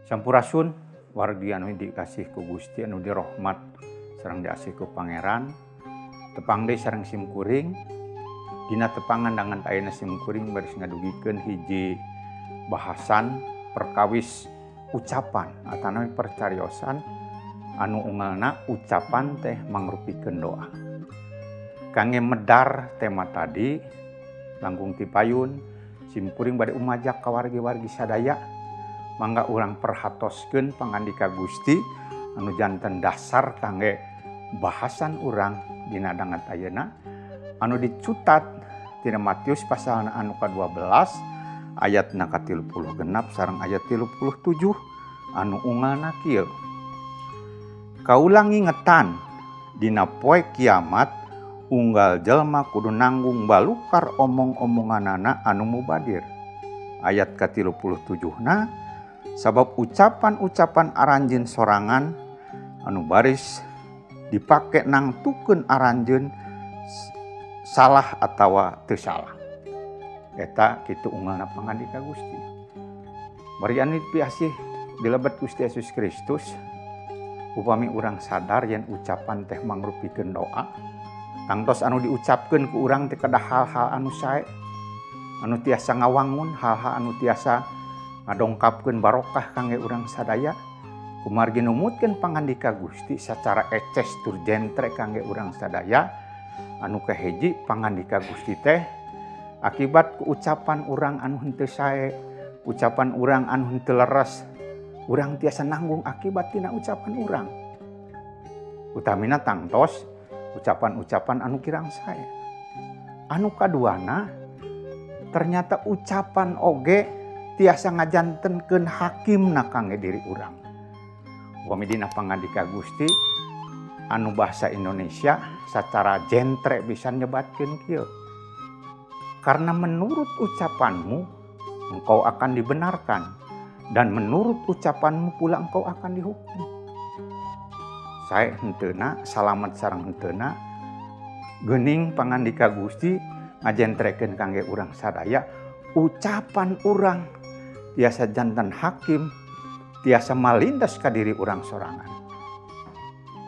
Sampurasun wargi anu dikasih ku Gusti anu dirahmat sareng diasih ku Pangeran. Tepang deui sareng simkuring. Dina tepangan dangan ayeuna simkuring baris ngadugikeun hiji bahasan perkawis ucapan atanawi percariosan anu unggalna ucapan teh mangrupikeun doa. Kangge medar tema tadi langkung ti payun simkuring bade umajak ka wargi-wargi sadaya mangga urang perhatoskeun pangandika Gusti anu janten dasar kangge bahasan urang dina dangan ayeuna anu dicutat tina Matius pasal anu ka-12 ayatna ka-36 sareng ayat 37 anu unggalna kieu. Kaula ngingetan dina poe kiamat unggal jalma kudu nanggung balukar omong-omonganana anu mubadir. Ayat ka-37na sabab ucapan-ucapan aranjeun sorangan anu baris dipake nangtukeun aranjeun salah atawa teu salah. Eta kitu unggalna pangandika Gusti. Bari anu piasih dilebet Gusti Yesus Kristus upami urang sadar yen ucapan teh mangrupikeun doa, tangtos anu diucapkeun ku urang teh kedah hal-hal anu sae, anu tiasa ngawangun, hal-hal anu tiasa ngadongkapkeun barokah kangge urang sadaya, kumargi numutkeun pangandika Gusti sacara eces tur jentre kangge urang sadaya, anu kahiji pangandika Gusti teh akibat ku ucapan urang anu henteu sae, ucapan urang anu henteu leres, urang tiasa nanggung akibat tina ucapan urang. Utamina tangtos ucapan-ucapan anu kirang sae. Anu kaduana ternyata ucapan oge tiasa ngajantenkeun hakimna kangge diri urang. Upami dina pangandika Gusti anu bahasa Indonesia secara jentre bisa nyebatkeun kieu. Karena menurut ucapanmu engkau akan dibenarkan dan menurut ucapanmu pula engkau akan dihukum. Sae henteuna salamet sareng henteuna geuning pangandika Gusti ngajentrekeun kangge urang sadaya ucapan urang tiasa janten hakim tiasa malindas ka diri urang sorangan.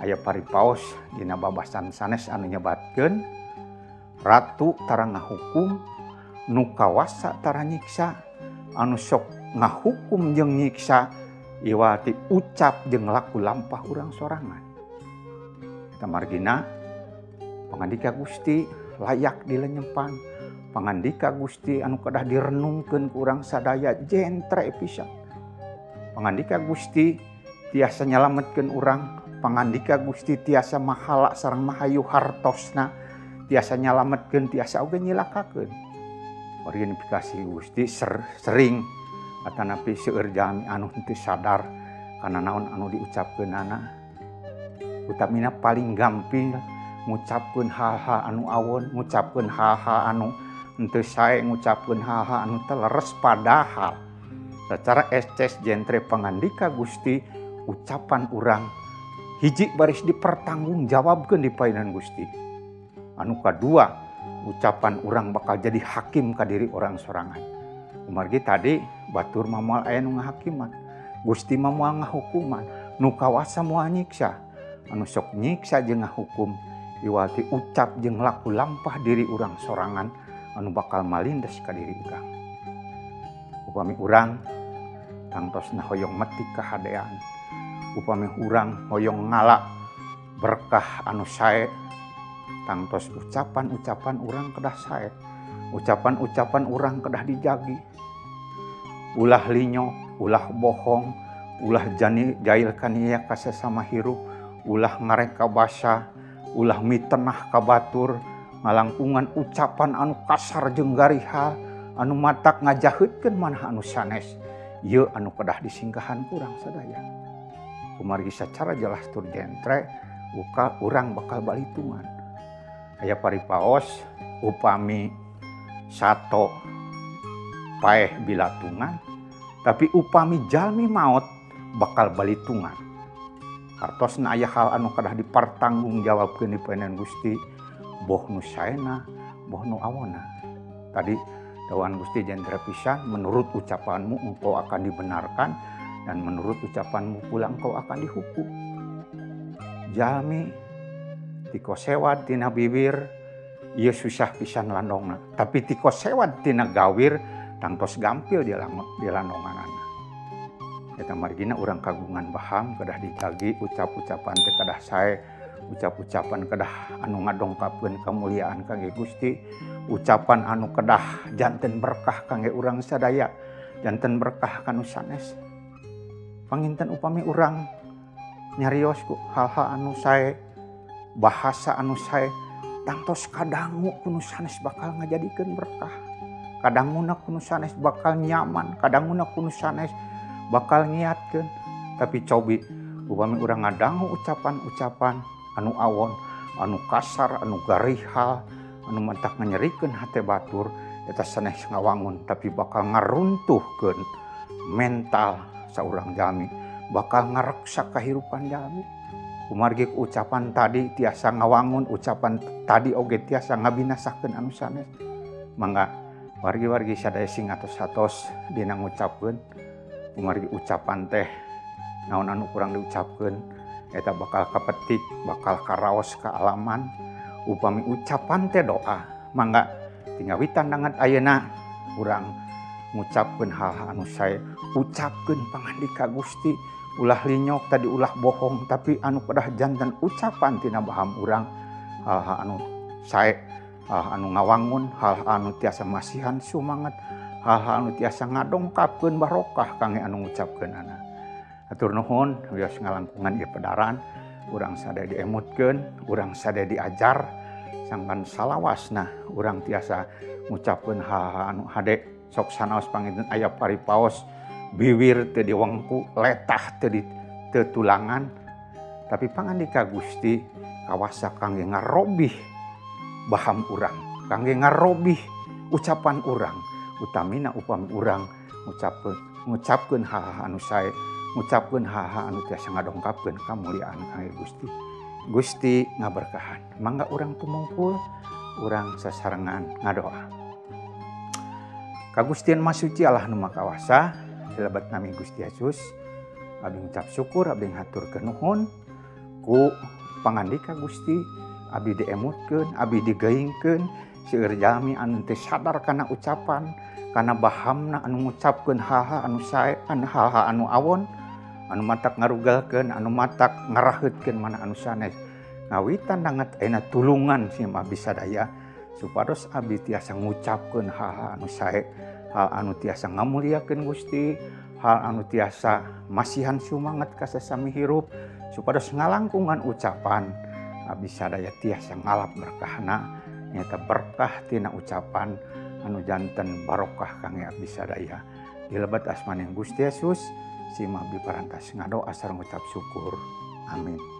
Aya paripaos dina babasan sanes anu nyebatkeun ratu tara ngahukum nu kawasa tara nyiksa anu sok ngahukum jeung nyiksa iwati ucap jeung laku lampah urang sorangan. Eta margina pangandika Gusti layak dilenyepan, pangandika Gusti anu kedah direnungkeun ku urang sadaya jentre pisan. Pangandika Gusti tiasa nyalametkeun urang, pangandika Gusti tiasa mahala sareng mahayu hartosna, tiasa nyalametkeun tiasa oge nyilakakeun. Margina pikasih Gusti sering atanapi seueur jalmi anu henteu sadar kana naon anu diucapkeunana. Utamina paling gampil ngucapkeun hal-hal anu awon, ngucapkeun hal-hal anu henteu sae, ngucapkeun hal-hal anu teu leres, padahal secara eces jentre pangandika Gusti ucapan urang hiji baris dipertanggungjawabkeun di paenan Gusti. Anu kadua ucapan urang bakal jadi hakim ka diri orang sorangan. Kumargi tadi batur mah moal aya nu ngahakiman, Gusti mah moal ngahukuman, nu kawasa moal nyiksa. Anu sok nyiksa jeung ngahukum iwati ucap jeung laku lampah diri urang sorangan anu bakal malindes ka diri urang. Upami urang tangtosna hoyong meti kahadean, upami urang hoyong ngala berkah anu sae, tangtos ucapan-ucapan urang kedah sae, ucapan-ucapan urang kedah dijagi. Ulah linyo, ulah bohong, ulah jail kaniaya ka sesama hirup, ulah ngarek ka basa, ulah mitenah ka batur, ngalangkungan ucapan anu kasar jeung gariha, anu matak ngajaheutkeun manah anu sanes, ieu anu kedah disinggahan urang sadaya. Kumargi sacara jelas tur jentre urang bakal balitungan. Aya paripaos upami sato paeh bilatungan, tapi upami jalmi maot bakal balitungan. Hartosna aya hal anu kedah dipertanggungjawabkeun di paenan Gusti, boh nu saena, boh nu awona. Tadi dawuhan Gusti jentre pisan, menurut ucapanmu engkau akan dibenarkan dan menurut ucapanmu pula engkau akan dihukum. Jalmi tiko sewat tina bibir ieu susah pisan landongna, tapi tiko sewat tina gawir tangtos gampil di landonganana. Eta margina urang kagungan baham kedah dijagi ucap-ucapan teh kedah sae, ucap-ucapan kedah anu ngadongkapkeun kamuliaan kangge Gusti, ucapan anu kedah janten berkah kangge urang sadaya, janten berkah kanu sanes. Panginten upami urang nyarios ku hal-hal anu sae, bahasa anu sae, tangtos kadangu kuno sanes bakal ngajadikeun berkah. Kadanguna kuno sanes bakal nyaman, kadanguna kuno sanes bakal ngiatkeun. Tapi cobi upami urang ngadangu ucapan-ucapan anu awon, anu kasar, anu garihal, anu mantak nganyerikeun hate batur, eta sanes ngawangun tapi bakal ngaruntuhkeun mental saurang jalmi, bakal ngareksa kahirupan jalmi. Kumargi ucapan tadi tiasa ngawangun, ucapan tadi oge tiasa ngabinasakeun anu sanes. Mangga wargi-wargi sadaya sing atos-atos dina ngucapkeun, kumargi ucapan teh naon anu kurang diucapkeun eta bakal kapetik, bakal karaos kaalaman. Upami ucapan teh doa, mangga tinggawitan dangan ayeuna urang ngucapkeun hal-hal anu sae, ucapkeun pangandika Gusti. Ulah linyok tadi ulah bohong, tapi anu kedah janten ucapan tina baham urang, hal-hal anu sae, hal anu ngawangun, hal anu tiasa masihan sumanget, hal-hal anu tiasa ngadongkapkeun barokah kangge anu ngucapkeunana. Hatur nuhun wios ngalangkungan ieu pedaran, urang sadaya diemutkeun, urang sadaya diajar, sangkan salawasna urang tiasa ngucapkeun hal-hal anu hade sok sanaos panginten aya paripaos biwir teu diwengku, letah teu tulangan, tapi pangandika Gusti kawasa kangge ngarobih baham urang, kangge ngarobih ucapan urang, utamina upami urang ngucapkeun hal-hal anu sae, ngucapkeun hal-hal anu tiasa ngadongkapkeun kamuliaan kangge Gusti. Gusti ngaberkahan. Mangga urang tumungkul, urang sasarengan ngadoa. Ka Gustian Masuci Allah nu makawasa, lebat nami Gusti Yesus, abdi ngucap syukur, abdi ngaturkeun nuhun ku pangandika Gusti, abdi diemutkeun, abdi digeingkeun seueur jalmi anu teu sadar kana ucapan, kana bahamna anu ngucapkeun hal-hal anu sae, hal-hal anu awon, anu matak ngarugalkeun, anu matak ngaraheutkeun mana anu sanes. Ngawitan dangat ayeuna tulungan sim abdi sadaya supados abdi tiasa ngucapkeun hal-hal anu sae, hal anu tiasa ngamuliakeun Gusti, hal anu tiasa masihan sumanget ka sasami hirup, supados ngalangkungan ucapan abdi sadaya tiasa ngalap berkahna, nyata berkah tina ucapan anu janten barokah kangge abdi sadaya. Dilebat asmaning Gusti Yesus, sim abdi parantos ngadoa sareng ngucap syukur. Amin.